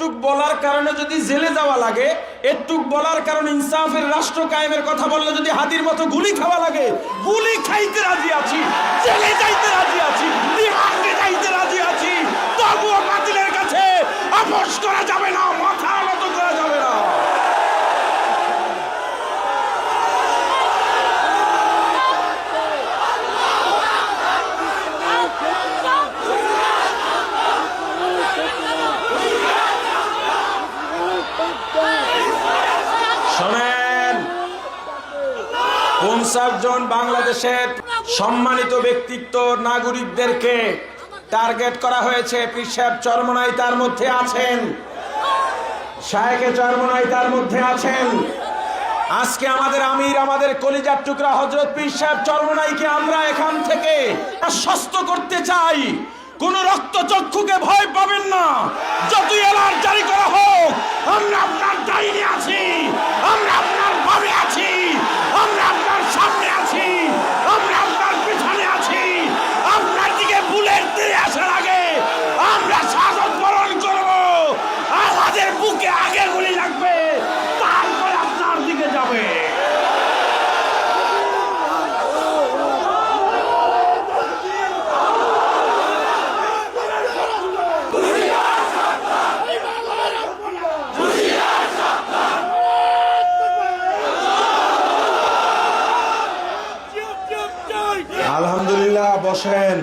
একটুক বলার কারণে যদি জেলে যাওয়া লাগে, একটুক বলার কারণে ইনসাফের রাষ্ট্র কায়েমের কথা বললে যদি হাতির মতো গুলি খাওয়া লাগে, গুলি খাইতে রাজি আছি, জেলে যাইতে রাজি আছি, রিমান্ডে যাইতে রাজি আছি, তবুও বাতিলের কাছে আপোষ করা যাবে না, মাথা নত করা যাবে না। শোনেন, ৫০ জন বাংলাদেশের সম্মানিত ব্যক্তিত্ব নাগরিকদেরকে টার্গেট করা হয়েছে। পীর সাহেব চরমনাই তার মধ্যে আছেন, শায়েখে চরমনাই তার মধ্যে আছেন। আজকে আমাদের আমির, আমাদের কলিজার টুকরা হযরত পীর সাহেব চরমনাইকে আমরা এখান থেকে আশ্বস্ত করতে চাই, কোন রক্তচক্ষুকে ভয় পাবেন না। যতই এলার জারি করা হোক, আমরা আপনার ডাইনে আছি, আমরা আপনার বামে আছি, আমরা আপনার সামনে আছি, আমরা আপনার পিছনে আছি। আপনার দিকে বুলেট দিয়ে আসার আগে আমরা শাহাদাত বরণ করব। আমাদের বুকে আগে গুলি লাগবে, তারপরে আপনার দিকে যাবে। আলহামদুলিল্লাহ, বসেন।